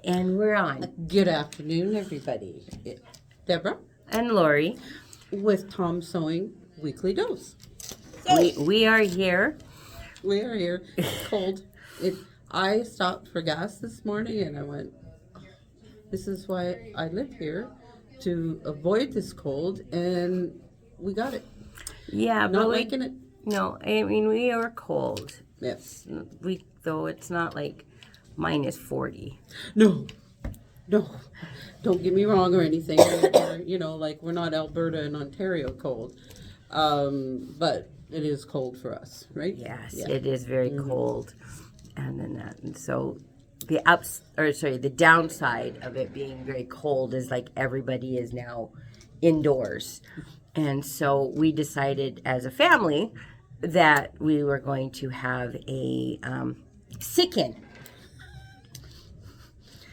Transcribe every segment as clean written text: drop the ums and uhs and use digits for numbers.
And we're on. Good afternoon, everybody. Deborah And Lori. with Tom Sewing Weekly Dose. We are here. We are here. Cold. I stopped for gas this morning and I went, this is why I live here, to avoid this cold, and we got it. Yeah, Not but liking it. No, I mean, we are cold. Yes. Though it's not like minus 40. No. Don't get me wrong or anything. We're not Alberta and Ontario cold. But it is cold for us, right? Yes, Yeah. it is very cold. And so the downside of it being very cold is like everybody is now indoors. And so we decided as a family that we were going to have a sick-in.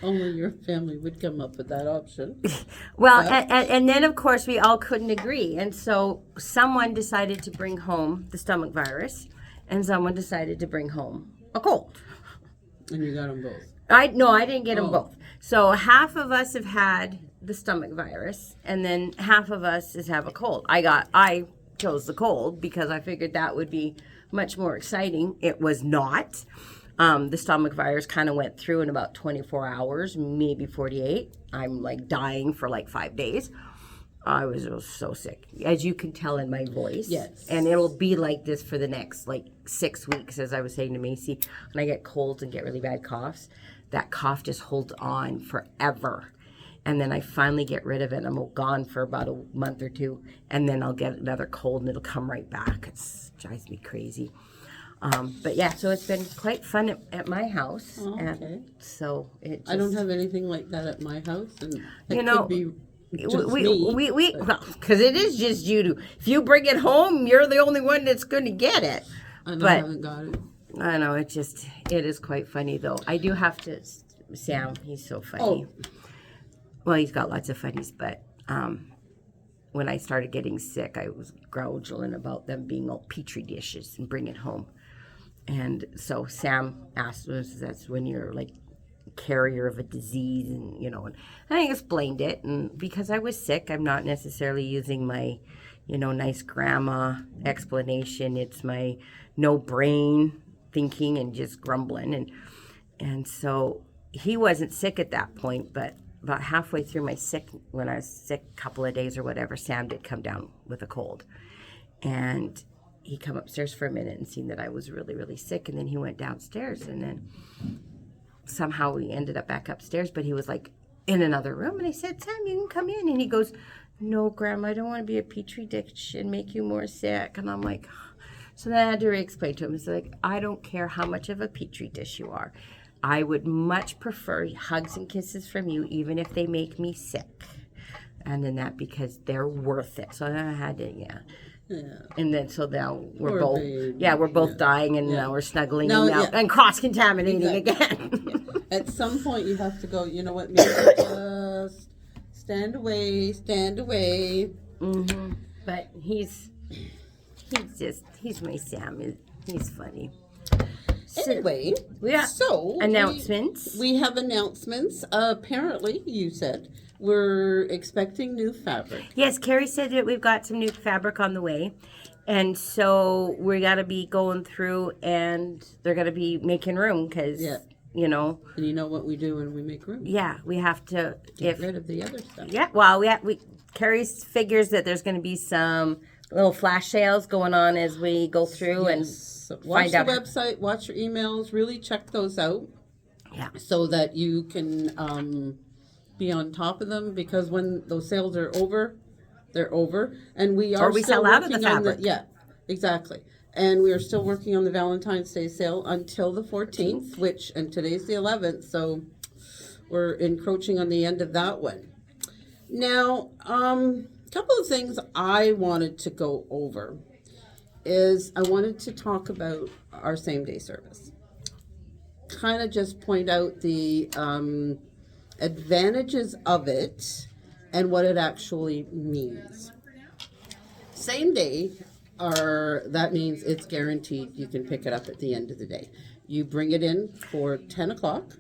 Only your family would come up with that option. Well, and then, of course, we all couldn't agree. And so someone decided to bring home the stomach virus, and someone decided to bring home a cold. And you got them both. I didn't get them both. So half of us have had the stomach virus, and then half of us have a cold. I chose the cold because I figured that would be much more exciting. It was not. The stomach virus kind of went through in about 24 hours, maybe 48. I'm like dying for like 5 days. I was so sick, as you can tell in my voice. Yes. And it'll be like this for the next like 6 weeks, as I was saying to Macy. When I get colds and get really bad coughs, that cough just holds on forever. And then I finally get rid of it. I'm gone for about a month or two, and then I'll get another cold and it'll come right back. It drives me crazy. But yeah, so it's been quite fun at my house. Oh, okay. And so I don't have anything like that at my house, and it know, could be just me. Because it is just you two. If you bring it home, you're the only one that's going to get it. And I haven't got it. I know, it is quite funny though. I do have to, Sam, he's so funny. Oh. Well, he's got lots of funnies, but when I started getting sick, I was growling about them being all petri dishes and bring it home. And so Sam asked us, that's when you're like carrier of a disease, and I explained it. And because I was sick, I'm not necessarily using my, nice grandma explanation. It's my no brain thinking and just grumbling. And so he wasn't sick at that point, but about halfway through when I was sick a couple of days or whatever, Sam did come down with a cold. And he come upstairs for a minute and seen that I was really, really sick. And then he went downstairs, and then somehow we ended up back upstairs, but he was like in another room. And I said, Sam, you can come in. And he goes, no, Grandma, I don't want to be a petri dish and make you more sick. And I'm like, so then I had to explain to him. It's like, I don't care how much of a petri dish you are. I would much prefer hugs and kisses from you, even if they make me sick. And then that, because they're worth it. So then I had to, Yeah. And then so now we're both dying, and now we're snuggling and cross-contaminating again. At some point you have to go, you know what, maybe just stand away. Mm-hmm. But he's my Sam. He's funny. Anyway, so announcements. We have announcements. Apparently, you said we're expecting new fabric. Yes, Carrie said that we've got some new fabric on the way. And so we got to be going through, and they're going to be making room because, And you know what we do when we make room? Yeah, we have to get rid of the other stuff. Yeah, well, Carrie figures that there's going to be some little flash sales going on as we go through and watch the website, watch your emails, really check those out. Yeah. So that you can be on top of them, because when those sales are over, they're over, and we are still sell out of the fabric. Exactly. And we are still working on the Valentine's Day sale until the 14th, and today's the 11th, so we're encroaching on the end of that one. Now, a couple of things I wanted to go over is I wanted to talk about our same-day service. Kind of just point out the advantages of it and what it actually means. Same day, that means it's guaranteed you can pick it up at the end of the day. You bring it in for 10 o'clock.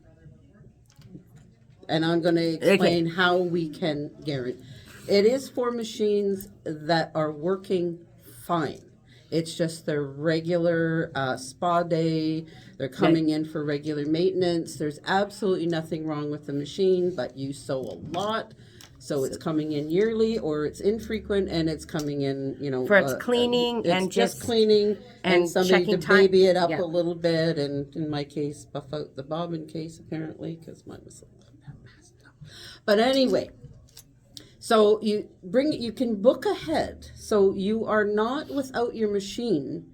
and I'm going to explain how we can guarantee. It is for machines that are working fine. It's just their regular spa day. They're coming in for regular maintenance. There's absolutely nothing wrong with the machine, but you sew a lot. So it's coming in yearly, or it's infrequent, and it's coming in, for its cleaning it's and just cleaning and somebody to checking baby it up Yeah. a little bit, and in my case, buff out the bobbin case apparently because mine was a little bit messed up. But anyway, so you can book ahead, so you are not without your machine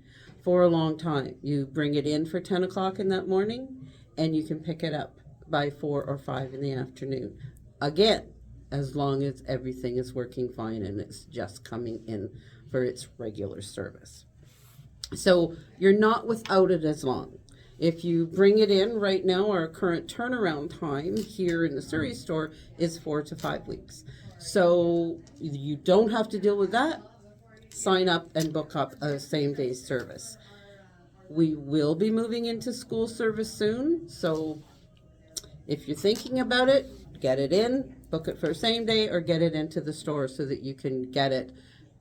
for a long time. You bring it in for 10 o'clock in that morning, and you can pick it up by 4 or 5 in the afternoon. Again, as long as everything is working fine and it's just coming in for its regular service. So you're not without it as long. If you bring it in right now, our current turnaround time here in the Surrey store is 4 to 5 weeks. So you don't have to deal with that. Sign up and book up a same-day service. We will be moving into school service soon, so if you're thinking about it, get it in, book it for same day, or get it into the store so that you can get it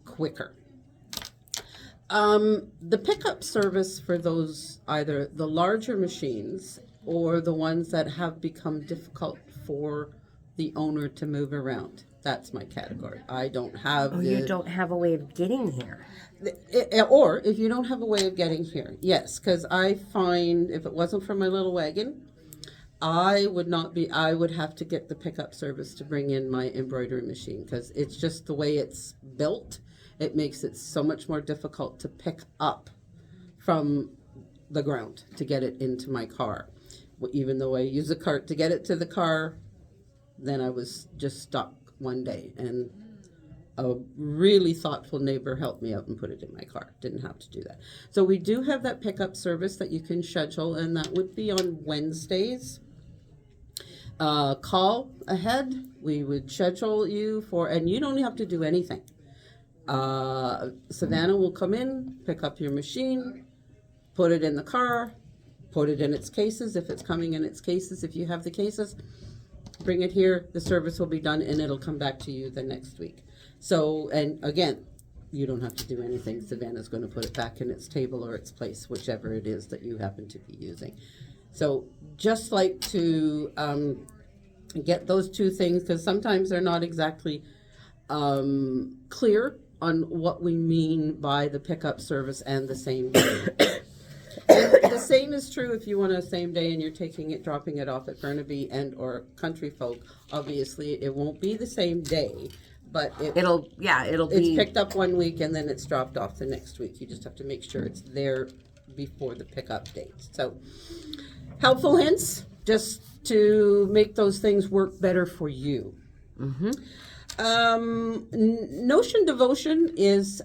quicker. The pickup service for those, either the larger machines or the ones that have become difficult for the owner to move around. That's my category. I don't have you don't have a way of getting here. Or if you don't have a way of getting here, yes, because I find if it wasn't for my little wagon, I would have to get the pickup service to bring in my embroidery machine because it's just the way it's built. It makes it so much more difficult to pick up from the ground to get it into my car. Even though I use a cart to get it to the car, then I was just stuck one day, and a really thoughtful neighbor helped me out and put it in my car. Didn't have to do that. So we do have that pickup service that you can schedule, and that would be on Wednesdays. Call ahead. We would schedule you for, and you don't have to do anything. Savannah will come in, pick up your machine, put it in the car, put it in its cases if it's coming in its cases. If you have the cases, bring it here. The service will be done, and it'll come back to you the next week. So, and again, you don't have to do anything. Savannah's going to put it back in its table or its place, whichever it is that you happen to be using. So just like to get those two things, because sometimes they're not exactly clear on what we mean by the pickup service and the same day. And the same is true if you want a same day and you're dropping it off at Burnaby and or Country Folk. Obviously, it won't be the same day, but It'll it's be picked up one week and then it's dropped off the next week. You just have to make sure it's there before the pickup date. So, helpful hints just to make those things work better for you. Mm-hmm. Notion Devotion is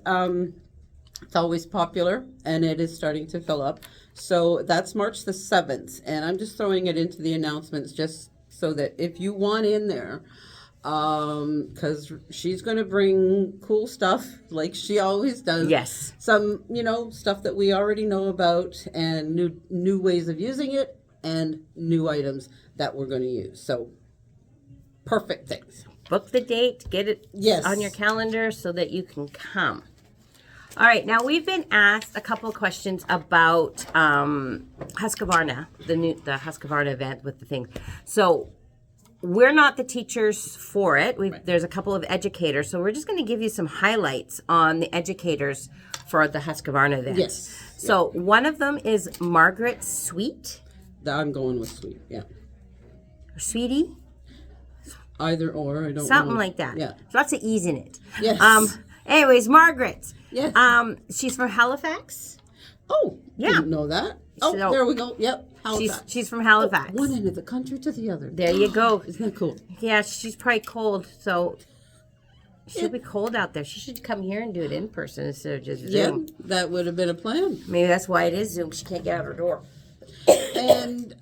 it's always popular, and it is starting to fill up. So that's March the 7th, and I'm just throwing it into the announcements just so that if you want in there, because she's going to bring cool stuff like she always does. Yes. Some, stuff that we already know about, and new ways of using it, and new items that we're going to use. So perfect things. Book the date, get it on your calendar so that you can come. All right, now we've been asked a couple of questions about Husqvarna, the Husqvarna event with the thing. So we're not the teachers for it. There's a couple of educators, so we're just going to give you some highlights on the educators for the Husqvarna event. Yes. So one of them is Margaret Sweet. I'm going with Sweet, yeah. Sweetie? Either or, I don't know. Something like that. Yeah. So lots of E's in it. Yes. Anyways, Margaret. Yes. She's from Halifax. Oh, yeah. Didn't know that. Oh, So- there we go. Yep, Halifax. She's from Halifax. One end of the country to the other. There you go. Isn't that cool? Yeah, she's probably cold, so she'll be cold out there. She should come here and do it in person instead of just Zoom. Yeah, that would have been a plan. Maybe that's why it is Zoom. She can't get out her door. And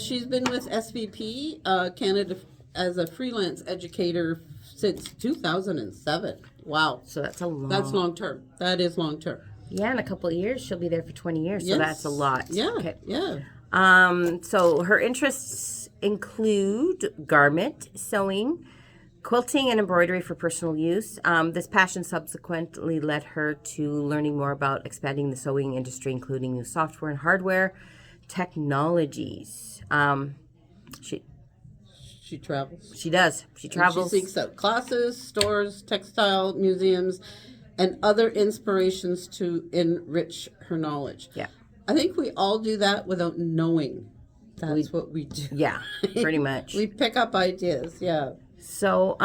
she's been with SVP Canada as a freelance educator since 2007. Wow. So that's a long. That's long term. That is long term. Yeah, in a couple of years, she'll be there for 20 years. So Yes. that's a lot. Yeah. Okay. Yeah. So her interests include garment sewing, quilting, and embroidery for personal use. This passion subsequently led her to learning more about expanding the sewing industry, including new software and hardware technologies. She travels. She does. She travels. She seeks out classes, stores, textile, museums, and other inspirations to enrich her knowledge. Yeah. I think we all do that without knowing that's what we do. Yeah, pretty much. We pick up ideas, yeah. So,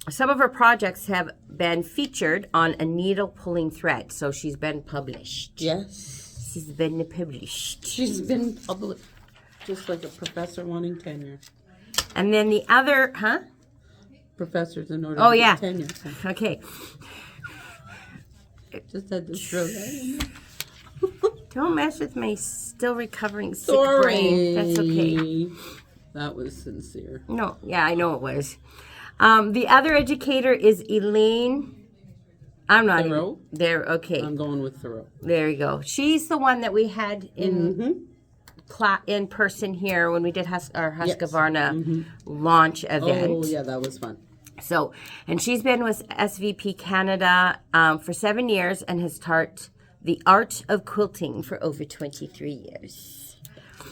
some of her projects have been featured on a needle pulling thread. So she's been published. Yes. She's been published. She's been published. Just like a professor wanting tenure. And then the other, Professors in order Oh, to yeah. get tenure. Okay. Just had to throw that in there. Don't mess with my still recovering sick Sorry. brain. That's okay. That was sincere. No, yeah, I know it was. The other educator is Elaine. I'm not Thoreau? even there. Okay, I'm going with Thoreau. there you go. She's the one that we had in in person here when we did our Husqvarna launch event. Oh, yeah, that was fun. So, and she's been with SVP Canada for 7 years and has taught the art of quilting for over 23 years.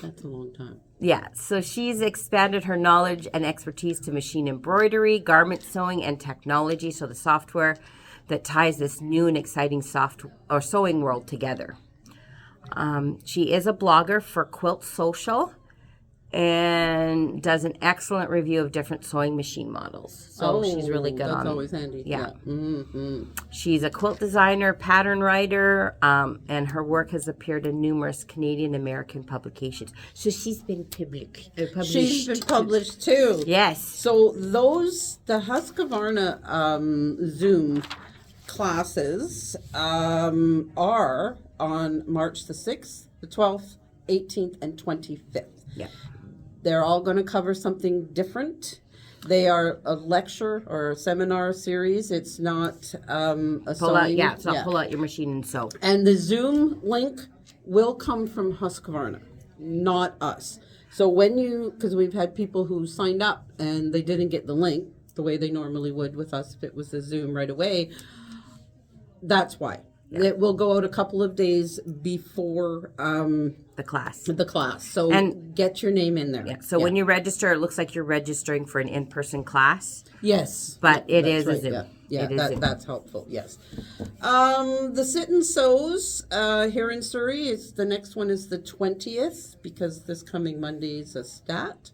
That's a long time. Yeah, so she's expanded her knowledge and expertise to machine embroidery, garment sewing, and technology. So the software that ties this new and exciting sewing world together. She is a blogger for Quilt Social and does an excellent review of different sewing machine models. So she's really good That's always handy. Yeah. Mm-hmm. She's a quilt designer, pattern writer, and her work has appeared in numerous Canadian American publications. So she's been published. She's been published too. Yes. So the Husqvarna Zoom classes are on March the 6th, the 12th, 18th, and 25th. Yeah. They're all going to cover something different. They are a lecture or a seminar series. It's not a Pull out, sewing. pull out your machine and sew. And the Zoom link will come from Husqvarna, not us. So because we've had people who signed up and they didn't get the link the way they normally would with us if it was a Zoom right away. That's why. Yeah. It will go out a couple of days before the class. So get your name in there. Yeah. So when you register, it looks like you're registering for an in-person class. Yes. But it is right. a Zoom. Yeah, that's helpful, yes. The Sit and Sews here in Surrey, the next one is the 20th because this coming Monday is a stat.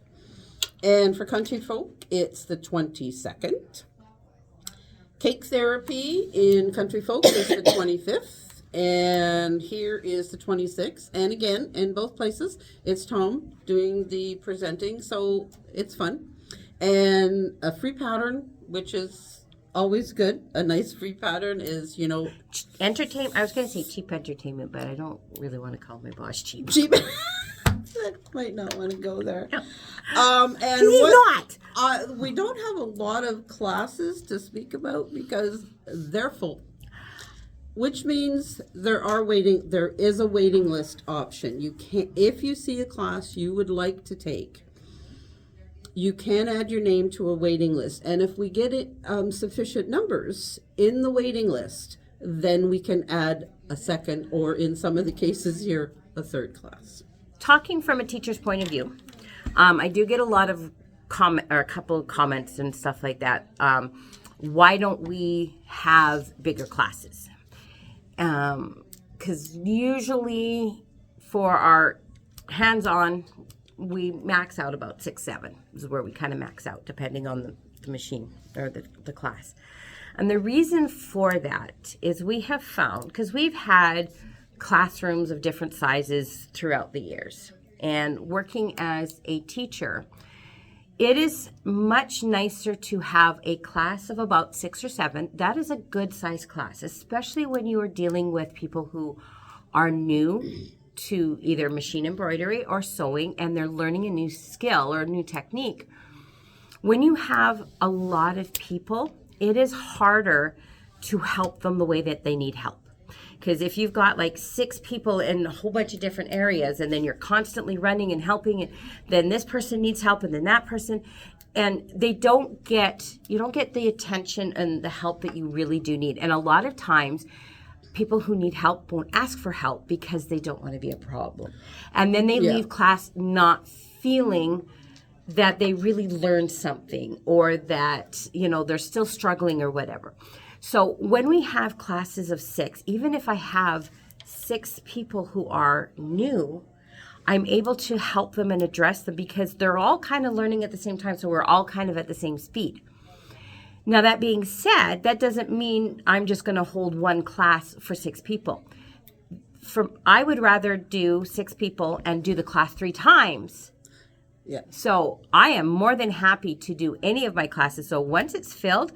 And for country folk, it's the 22nd. Cake Therapy in Country Folk is the 25th, and here is the 26th. And again, in both places, it's Tom doing the presenting, so it's fun. And a free pattern, which is always good. A nice free pattern is, entertainment. I was going to say cheap entertainment, but I don't really want to call my boss cheap. Cheap. I might not want to go there. No. And we don't have a lot of classes to speak about because they're full, which means there is a waiting list option. You can, if you see a class you would like to take, you can add your name to a waiting list, and if we get sufficient numbers in the waiting list, then we can add a second, or in some of the cases here, a third class. Talking from a teacher's point of view, I do get a lot of a couple of comments and stuff like that. Why don't we have bigger classes? Because usually for our hands-on, we max out about 6, 7 is where we kind of max out, depending on the machine or the class. And the reason for that is we have found, because we've had classrooms of different sizes throughout the years, and working as a teacher, it is much nicer to have a class of about 6 or 7. That is a good size class, especially when you are dealing with people who are new to either machine embroidery or sewing, and they're learning a new skill or a new technique. When you have a lot of people, it is harder to help them the way that they need help. Because if you've got like 6 people in a whole bunch of different areas, and then you're constantly running and helping, and then this person needs help, and then that person, and you don't get the attention and the help that you really do need. And a lot of times, people who need help won't ask for help because they don't want to be a problem. And then they leave class not feeling that they really learned something, or that, they're still struggling or whatever. So when we have classes of 6, even if I have 6 people who are new, I'm able to help them and address them because they're all kind of learning at the same time. So we're all kind of at the same speed. Now, that being said, that doesn't mean I'm just going to hold one class for 6 people. I would rather do 6 people and do the class 3 times. Yeah. So I am more than happy to do any of my classes. So once it's filled,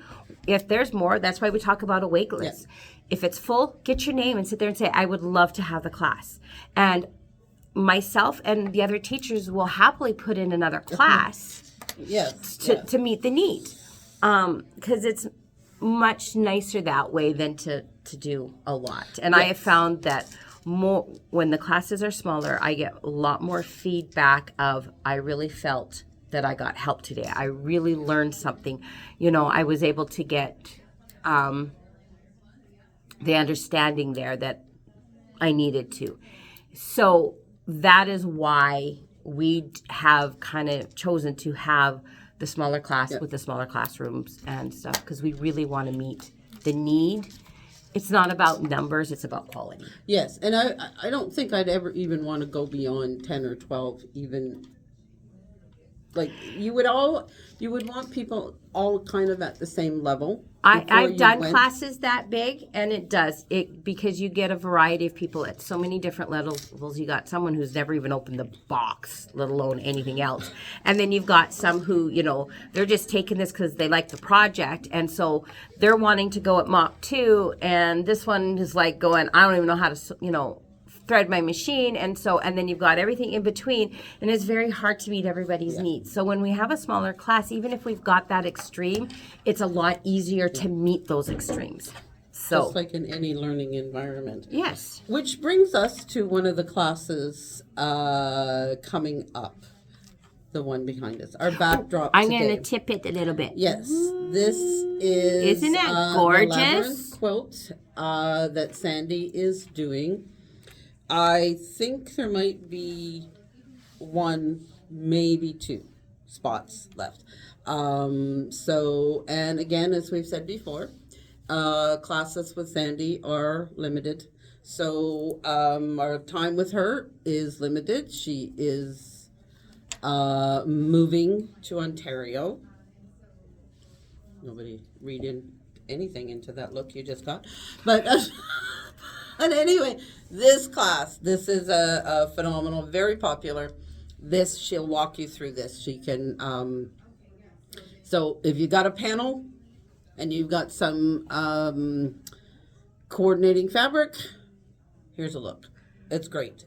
if there's more, that's why we talk about a wait list. Yeah. If it's full, get your name and sit there and say, I would love to have the class. And myself and the other teachers will happily put in another class to meet the need. Because it's much nicer that way than to do a lot. And I have found that more when the classes are smaller, I get a lot more feedback of, I really felt that I got help today. I really learned something. I was able to get the understanding there that I needed to. So that is why we have kind of chosen to have the smaller class with the smaller classrooms and stuff, because we really want to meet the need. It's not about numbers, it's about quality. Yes, and I don't think I'd ever even want to go beyond 10 or 12 even. Like, you would want people all kind of at the same level. I've done classes that big, and because you get a variety of people at so many different levels. You got someone who's never even opened the box, let alone anything else. And then you've got some who, they're just taking this because they like the project, and so they're wanting to go at Mach 2, and this one is like going, I don't even know how to, thread my machine, and then you've got everything in between, and it's very hard to meet everybody's needs. So when we have a smaller class, even if we've got that extreme, it's a lot easier to meet those extremes. So just like in any learning environment. Yes. Which brings us to one of the classes coming up, the one behind us, our backdrop. I'm going to tip it a little bit. Yes, this is isn't it gorgeous? The labyrinth quilt that Sandy is doing. I think there might be 1, maybe 2 spots left. And again, as we've said before, classes with Sandy are limited. So our time with her is limited. She is moving to Ontario. Nobody reading anything into that look you just got. But... And anyway, this is a phenomenal, very popular. She'll walk you through this. She can, so if you got a panel and you've got some coordinating fabric, here's a look. It's great.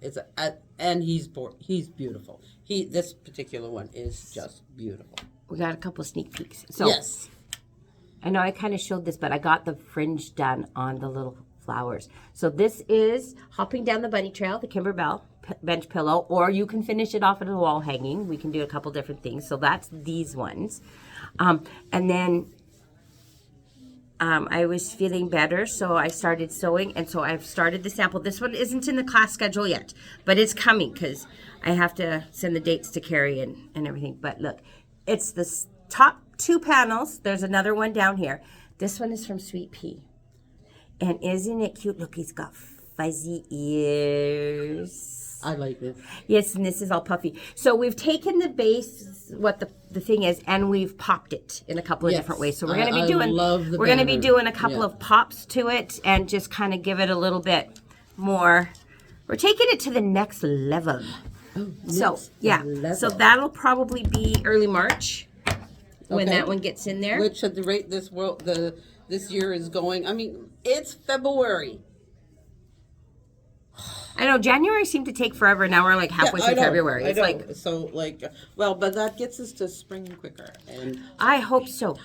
And he's beautiful. This particular one is just beautiful. We got a couple sneak peeks. So yes. I know I kind of showed this, but I got the fringe done on the little flowers. So this is Hopping Down the Bunny Trail, the Kimber Bell bench pillow, or you can finish it off at a wall hanging. We can do a couple different things. So that's these ones. And then I was feeling better, so I started sewing, and so I've started the sample. This one isn't in the class schedule yet, but it's coming because I have to send the dates to Carrie and everything. But look, it's the top 2 panels. There's another one down here. This one is from Sweet Pea. And isn't it cute? Look, he's got fuzzy ears. I like this. Yes, and this is all puffy. So we've taken the base, what the thing is, and we've popped it in a couple of different ways. So we're going to be doing a couple of pops to it and just kind of give it a little bit more. We're taking it to the next level. So that'll probably be early March when that one gets in there. Which at the rate this year is going, I mean, it's February. I know, January seemed to take forever. Now we're like halfway through February. It's but that gets us to spring quicker. And I hope so.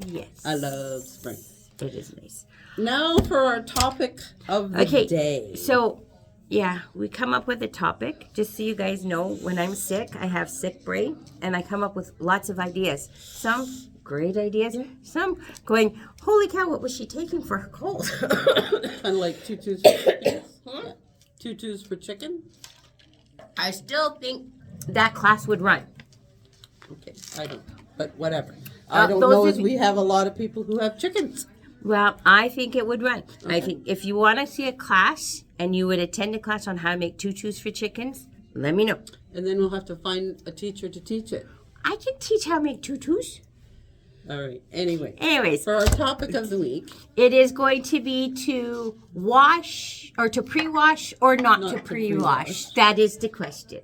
Yes. I love spring. It is nice. Now for our topic of the day. So, yeah, we come up with a topic. Just so you guys know, when I'm sick, I have sick brain, and I come up with lots of ideas. Some great ideas, some going, holy cow, what was she taking for her cold? Kind of like tutus for chickens. Yeah. Tutus for chicken. I still think that class would run. Okay, I don't know, but whatever. I don't know as we have a lot of people who have chickens. Well, I think it would run. Okay. I think if you want to see a class and you would attend a class on how to make tutus for chickens, let me know. And then we'll have to find a teacher to teach it. I can teach how to make tutus. All right. Anyways, for our topic of the week, it is going to be to wash or to pre-wash or not to pre-wash. That is the question.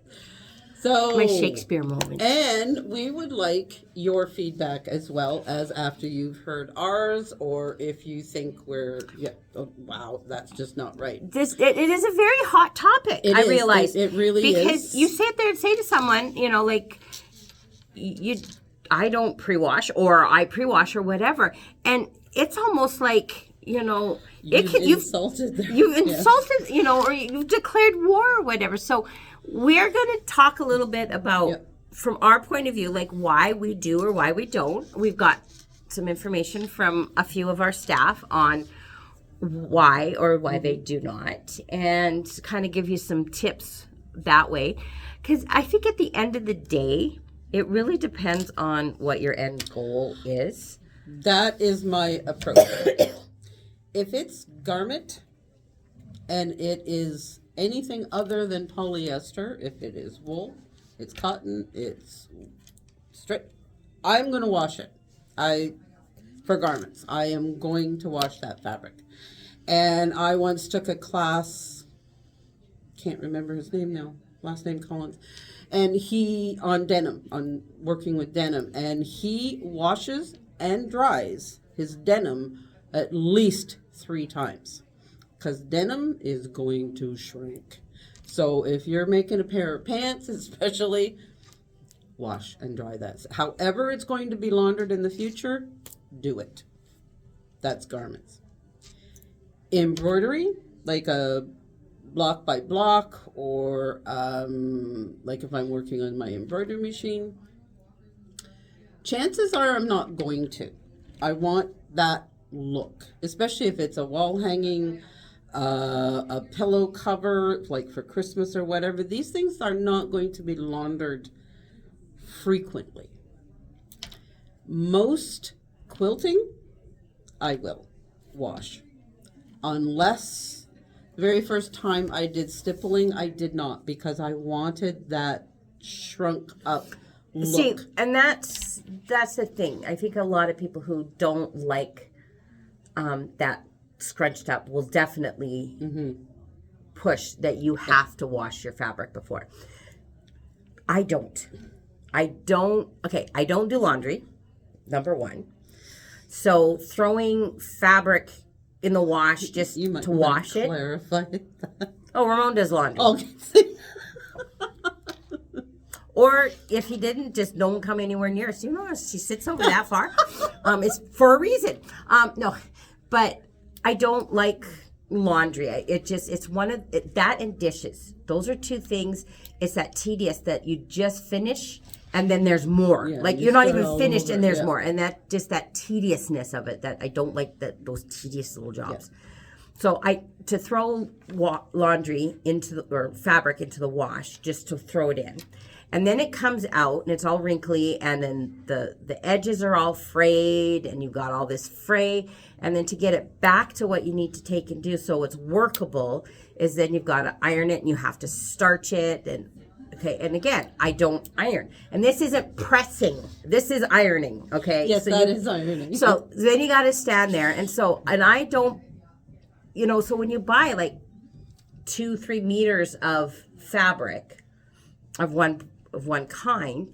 So my Shakespeare moment. And we would like your feedback as well as after you've heard ours, or if you think wow, that's just not right. It is a very hot topic. I realize it really is, because you sit there and say to someone, like I don't pre-wash or I pre-wash or whatever, and it's almost like you've insulted them. You've insulted, or you've declared war or whatever. So we're going to talk a little bit about, from our point of view, like why we do or why we don't. We've got some information from a few of our staff on why they do not, and kind of give you some tips that way. Because I think at the end of the day, it really depends on what your end goal is. That is my approach. If it's garment and it is anything other than polyester, if it is wool, it's cotton, it's strip, I'm going to wash it. For garments, I am going to wash that fabric. And I once took a class, can't remember his name now, last name Collins, and he, on working with denim, and he washes and dries his denim at least 3 times. Because denim is going to shrink. So if you're making a pair of pants, especially, wash and dry that. However it's going to be laundered in the future, do it. That's garments. Embroidery, like a block by block, or like if I'm working on my embroidery machine, chances are I'm not going to. I want that look, especially if it's a wall hanging, a pillow cover, like for Christmas or whatever. These things are not going to be laundered frequently. Most quilting, I will wash. Unless the very first time I did stippling, I did not, because I wanted that shrunk up look. See, and that's the thing. I think a lot of people who don't like that scrunched up will definitely push that you have to wash your fabric before. I don't do laundry, number one. So throwing fabric in the wash just to wash it. Clarify that. Oh, Ramon does laundry. Okay. Or if he didn't, just don't come anywhere near us. She sits over that far. It's for a reason. No, but I don't like laundry. It's one of that and dishes. Those are 2 things. It's that tedious that you just finish and then there's more. Yeah, like you're not even finished and there's more. And that tediousness of it, that I don't like, those tedious little jobs. Yeah. So to throw laundry or fabric into the wash, just to throw it in. And then it comes out and it's all wrinkly, and then the edges are all frayed and you've got all this fray. And then to get it back to what you need to take and do so it's workable is then you've got to iron it and you have to starch it. And again, I don't iron. And this isn't pressing. This is ironing, okay? Yes, that is ironing. So then you got to stand there. And I don't, so when you buy like 2-3 meters of fabric of one kind,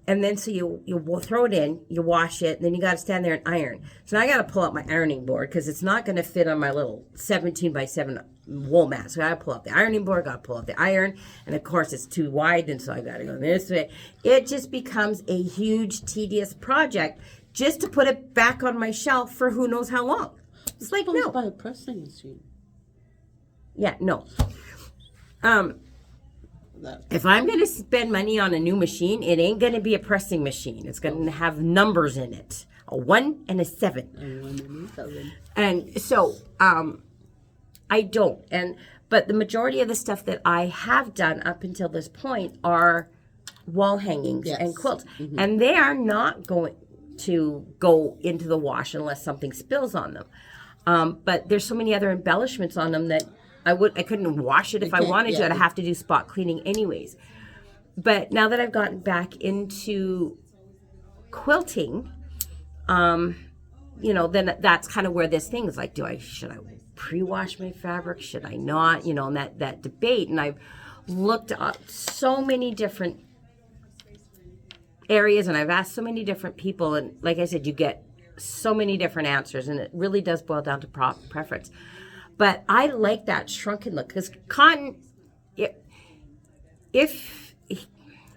and then so you throw it in, you wash it, and then you got to stand there and iron. So now I got to pull out my ironing board because it's not going to fit on my little 17 by 7 wool mat. So I got to pull out the ironing board, got to pull out the iron, and of course it's too wide, and so I got to go this way. It just becomes a huge, tedious project just to put it back on my shelf for who knows how long. It's like, Supposed no. by a pressing machine. Yeah, no. That. If I'm going to spend money on a new machine, it ain't going to be a pressing machine. It's going to have numbers in it, a 1 and a 7. And 1 and a 7. And so I don't. But the majority of the stuff that I have done up until this point are wall hangings and quilts. Mm-hmm. And they are not going to go into the wash unless something spills on them. But there's so many other embellishments on them that I couldn't wash it if I wanted to. I'd have to do spot cleaning anyways. But now that I've gotten back into quilting, then that's kind of where this thing is like, should I pre-wash my fabric? Should I not? And that debate. And I've looked up so many different areas and I've asked so many different people. And like I said, you get so many different answers and it really does boil down to preference. But I like that shrunken look because cotton, if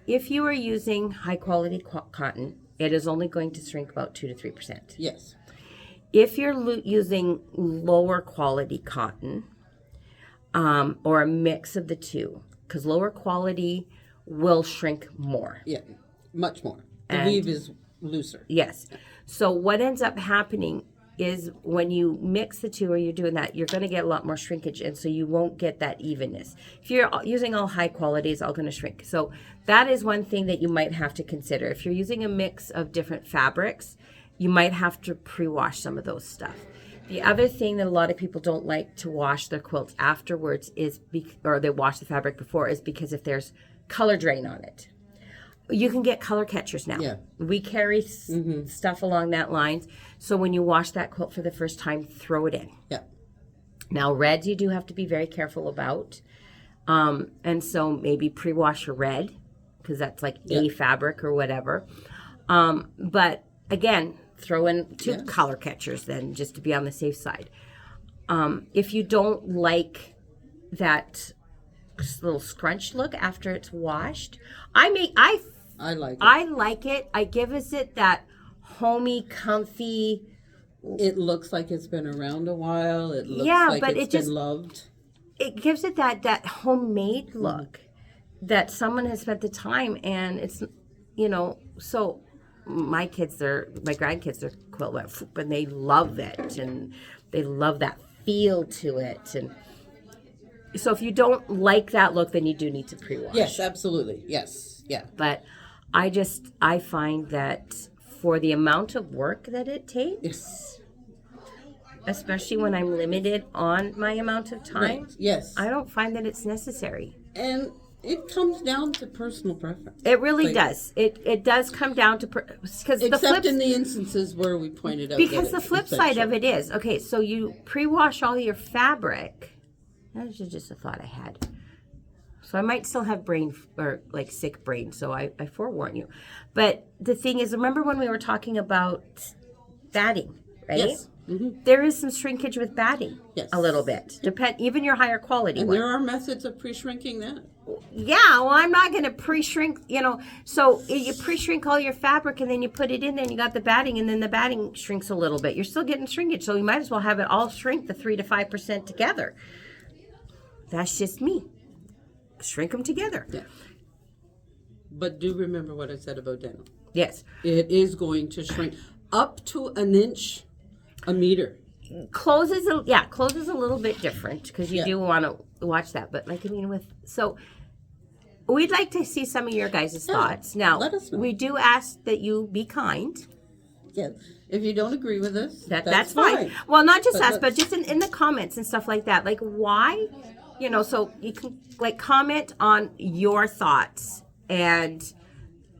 you are using high quality cotton, it is only going to shrink about 2 to 3%. Yes. If you're using lower quality cotton, or a mix of the two, because lower quality will shrink more. Yeah, much more. The weave is looser. Yes. So what ends up happening is when you mix the two or you're doing that, you're going to get a lot more shrinkage, and so you won't get that evenness. If you're using all high quality, it's all going to shrink. So that is one thing that you might have to consider. If you're using a mix of different fabrics, you might have to pre-wash some of those stuff. The other thing that a lot of people don't like to wash their quilts afterwards or they wash the fabric before, is because if there's color drain on it. You can get color catchers now. Yeah. We carry stuff along that lines. So when you wash that quilt for the first time, throw it in. Yeah. Now, reds you do have to be very careful about. And so maybe pre-wash your red, because that's like a fabric or whatever. But again, throw in 2 color catchers then, just to be on the safe side. If you don't like that little scrunch look after it's washed, I like it. I like it. I give it that homey, comfy. It looks like it's been around a while. It looks like it's been loved. It gives it that homemade look that someone has spent the time, and it's, so my grandkids, they're quilt wet, and they love it, and they love that feel to it, and so if you don't like that look, then you do need to pre-wash. Yes, absolutely. Yes. Yeah. But I find that for the amount of work that it takes, especially when I'm limited on my amount of time, yes, I don't find that it's necessary. And it comes down to personal preference. It really does. It does come down to because except in the instances where we pointed out. Because the flip side of it is, okay, so you pre-wash all your fabric. That was just a thought I had. So I might still have sick brain, so I forewarn you. But the thing is, remember when we were talking about batting, right? Yes. Mm-hmm. There is some shrinkage with batting, a little bit. Even your higher quality and one. there are methods of pre-shrinking that. Yeah, well, I'm not going to pre-shrink, So you pre-shrink all your fabric and then you put it in there and you got the batting, and then the batting shrinks a little bit. You're still getting shrinkage, so you might as well have it all shrink the 3 to 5% together. That's just me. Shrink them together. Yeah. But do remember what I said about denim. Yes. It is going to shrink up to an inch a meter. Clothes is a little bit different because you do want to watch that. But so we'd like to see some of your guys' thoughts. Now, let us know. We do ask that you be kind. Yes. If you don't agree with us, that's fine. Well, not just us, but just in the comments and stuff like that. Like, why? So you can comment on your thoughts and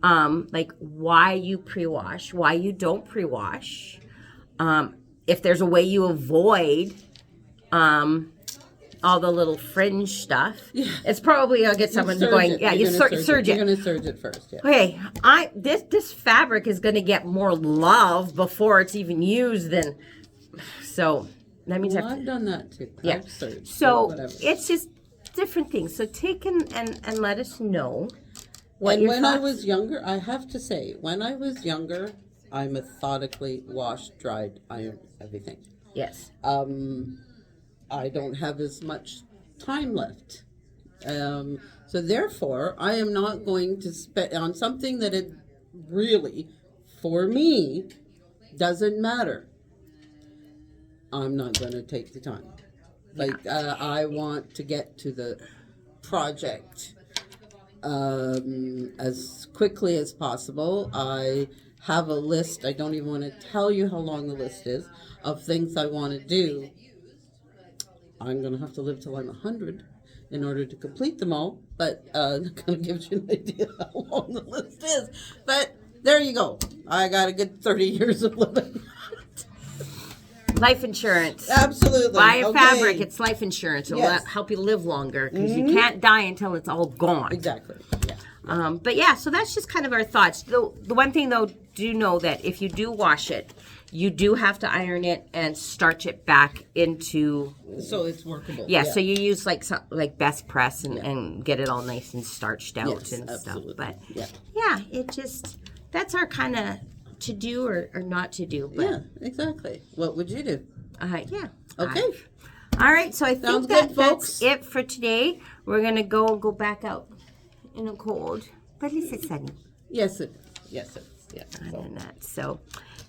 why you pre-wash, why you don't pre-wash. If there's a way you avoid all the little fringe stuff, it's probably I'll get someone going. Yeah, you serge it. You're going to serge it first. Yeah. Okay, this fabric is going to get more love before it's even used. So that means I've done that too. Yeah. I've serged, so it's just different things. So take and let us know. When I was younger, I have to say, when I was younger, I methodically washed, dried, ironed everything. Yes. I don't have as much time left. So therefore, I am not going to spend on something that it really, for me, doesn't matter. I'm not going to take the time. Like, I want to get to the project as quickly as possible. I have a list. I don't even want to tell you how long the list is of things I want to do. I'm going to have to live till I'm 100 in order to complete them all, but that kind of gives you an idea how long the list is. But there you go. I got a good 30 years of living. Life insurance. Absolutely. Buy a Okay. fabric. It's life insurance. It'll Yes. help you live longer because you can't die until it's all gone. Exactly. Yeah. But yeah, so that's just kind of our thoughts. The one thing, though, do know that if you do wash it, you do have to iron it and starch it back into... So it's workable. Yeah, so you use like Best Press and get it all nice and starched out Yes, and absolutely. stuff. But yeah, it just... That's our kind of to do or not to do. But, Yeah, exactly. What would you do? yeah. Okay. All right, so I Sounds think good, that's folks. it for today. We're going to go back out in the cold. But at least it's sunny. Yes, it is. Yes, it is. Yeah. Other than that. So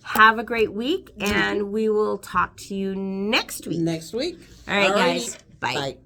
have a great week, and we will talk to you next week. Next week. All right, Alrighty. guys. Bye. Bye.